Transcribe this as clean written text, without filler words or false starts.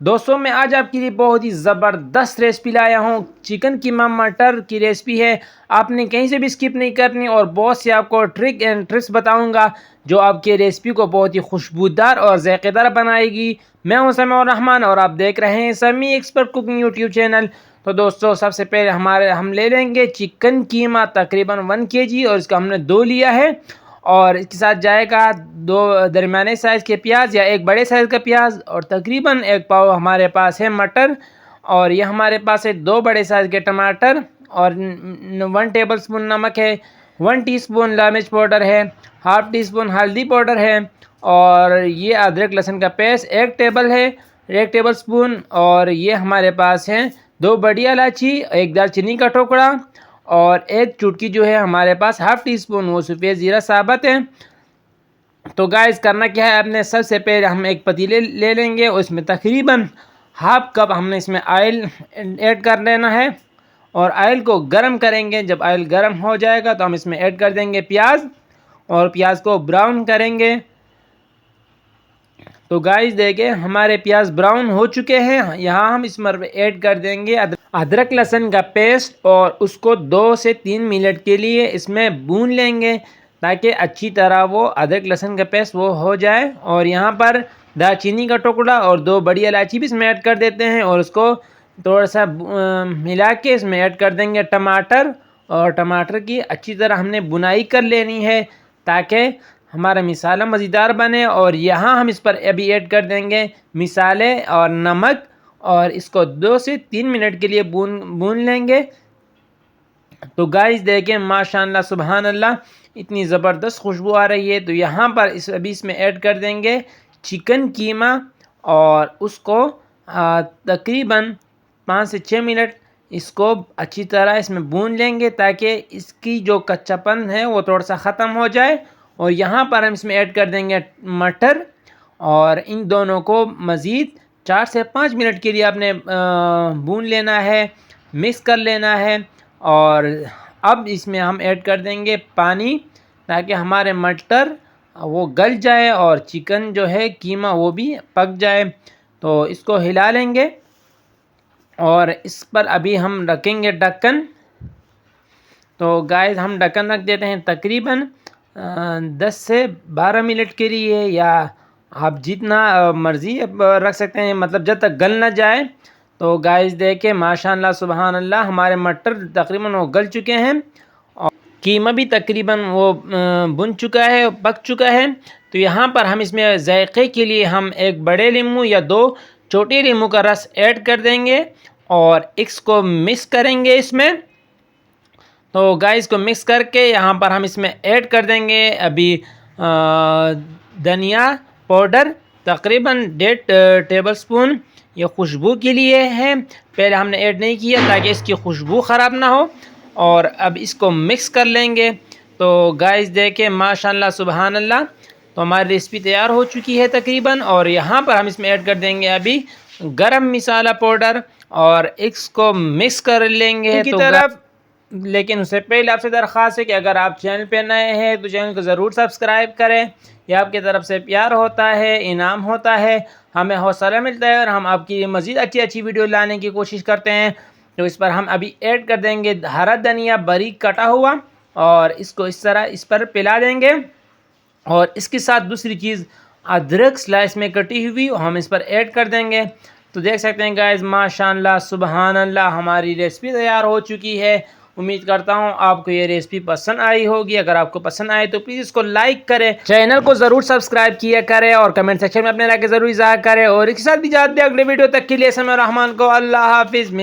दोस्तों मैं आज आपके लिए बहुत ही ज़बरदस्त रेसिपी लाया हूँ। चिकन कीमा मटर की रेसिपी है, आपने कहीं से भी स्किप नहीं करनी और बहुत से आपको ट्रिक एंड ट्रिक्स बताऊँगा जो आपकी रेसिपी को बहुत ही खुशबूदार और ज़ायकेदार बनाएगी। मैं हूँ समीउर रहमान और आप देख रहे हैं समी एक्सपर्ट कुकिंग यूट्यूब चैनल। तो दोस्तों सबसे पहले हम ले लेंगे चिकन कीमा तकरीबन 1 kg और इसका हमने 2 लिया है। और इसके साथ जाएगा 2 दरमियाने साइज़ के प्याज या 1 बड़े साइज़ का प्याज और तकरीबन 1 पाव हमारे पास है मटर। और ये हमारे पास है 2 बड़े साइज़ के टमाटर और 1 टेबलस्पून नमक है, 1 टीस्पून लाल मिर्च पाउडर है, हाफ़ टी स्पून हल्दी पाउडर है और ये अदरक लहसुन का पेस्ट 1 टेबलस्पून। और ये हमारे पास है 2 बड़ी इलायची, 1 दालचीनी का टुकड़ा और 1 चुटकी जो है हमारे पास हाफ़ टी स्पून वो सफ़ेद ज़ीरा साबुत है। तो गाइस करना क्या है, आपने सबसे पहले हम एक पतीले ले लेंगे और इसमें तकरीबन हाफ़ कप हमने इसमें ऑयल ऐड कर लेना है और ऑयल को गर्म करेंगे। जब ऑयल गर्म हो जाएगा तो हम इसमें ऐड कर देंगे प्याज और प्याज को ब्राउन करेंगे। तो गाइस देखिए हमारे प्याज ब्राउन हो चुके हैं। यहाँ हम इसमें ऐड कर देंगे अदरक लहसुन का पेस्ट और उसको 2 से 3 मिनट के लिए इसमें भून लेंगे ताकि अच्छी तरह वो अदरक लहसुन का पेस्ट वो हो जाए। और यहाँ पर दालचीनी का टुकड़ा और 2 बड़ी इलायची भी इसमें ऐड कर देते हैं और उसको थोड़ा सा मिला के इसमें ऐड कर देंगे टमाटर। और टमाटर की अच्छी तरह हमने बुनाई कर लेनी है ताकि हमारा मिसाला मज़ेदार बने। और यहाँ हम इस पर अभी ऐड कर देंगे मिसाले और नमक और इसको 2 से 3 मिनट के लिए भून लेंगे। तो गाइस देखें माशाअल्लाह सुबहान अल्लाह इतनी ज़बरदस्त खुशबू आ रही है। तो यहाँ पर अभी इसमें ऐड कर देंगे चिकन कीमा और उसको तकरीबन 5 से 6 मिनट इसको अच्छी तरह इसमें भून लेंगे ताकि इसकी जो कच्चापन है वो थोड़ा सा ख़त्म हो जाए। और यहाँ पर हम इसमें ऐड कर देंगे मटर और इन दोनों को मज़ीद 4 से 5 मिनट के लिए आपने भून लेना है, मिक्स कर लेना है। और अब इसमें हम ऐड कर देंगे पानी ताकि हमारे मटर वो गल जाए और चिकन जो है कीमा वो भी पक जाए। तो इसको हिला लेंगे और इस पर अभी हम रखेंगे ढक्कन। तो गाइस हम ढक्कन रख देते हैं तकरीबन 10 से 12 मिनट के लिए या आप जितना मर्ज़ी रख सकते हैं, मतलब जब तक गल ना जाए। तो गाइस देखें माशाअल्लाह सुबहान अल्लाह हमारे मटर तकरीबन वो गल चुके हैं और कीमा भी तकरीबन वो भुन चुका है, पक चुका है। तो यहाँ पर हम इसमें जायके के लिए हम 1 बड़े नींबू या 2 छोटे नींबू का रस ऐड कर देंगे और इसको मिक्स करेंगे इसमें। तो गाइस को मिक्स करके यहाँ पर हम इसमें ऐड कर देंगे अभी धनिया पाउडर तकरीबन 1.5 टेबलस्पून। ये खुशबू के लिए है, पहले हमने ऐड नहीं किया ताकि इसकी खुशबू ख़राब ना हो। और अब इसको मिक्स कर लेंगे। तो गाइस देखें माशाअल्लाह सुबहान अल्लाह तो हमारी रेसिपी तैयार हो चुकी है तकरीबन। और यहाँ पर हम इसमें ऐड कर देंगे अभी गरम मसाला पाउडर और इसको मिक्स कर लेंगे की तरफ। लेकिन उससे पहले आपसे दरख्वास्त है कि अगर आप चैनल पे नए हैं तो चैनल को ज़रूर सब्सक्राइब करें। यह आपकी तरफ से प्यार होता है, इनाम होता है, हमें हौसला मिलता है और हम आपकी मज़ीद अच्छी वीडियो लाने की कोशिश करते हैं। तो इस पर हम अभी ऐड कर देंगे हरा धनिया बारीक कटा हुआ और इसको इस तरह इस पर पिला देंगे। और इसके साथ दूसरी चीज़ अदरक स्लाइस में कटी हुई हम इस पर ऐड कर देंगे। तो देख सकते हैं गाइस माशाअल्लाह सुबहान अल्लाह हमारी रेसिपी तैयार हो चुकी है। उम्मीद करता हूँ आपको ये रेसिपी पसंद आई होगी। अगर आपको पसंद आए तो प्लीज़ इसको लाइक करें, चैनल को ज़रूर सब्सक्राइब किया करें और कमेंट सेक्शन में अपने राय ज़रूर इज़हार करें। और इसके साथ भी जाते हैं अगले वीडियो तक के लिए समीउर रहमान को अल्लाह हाफिज़।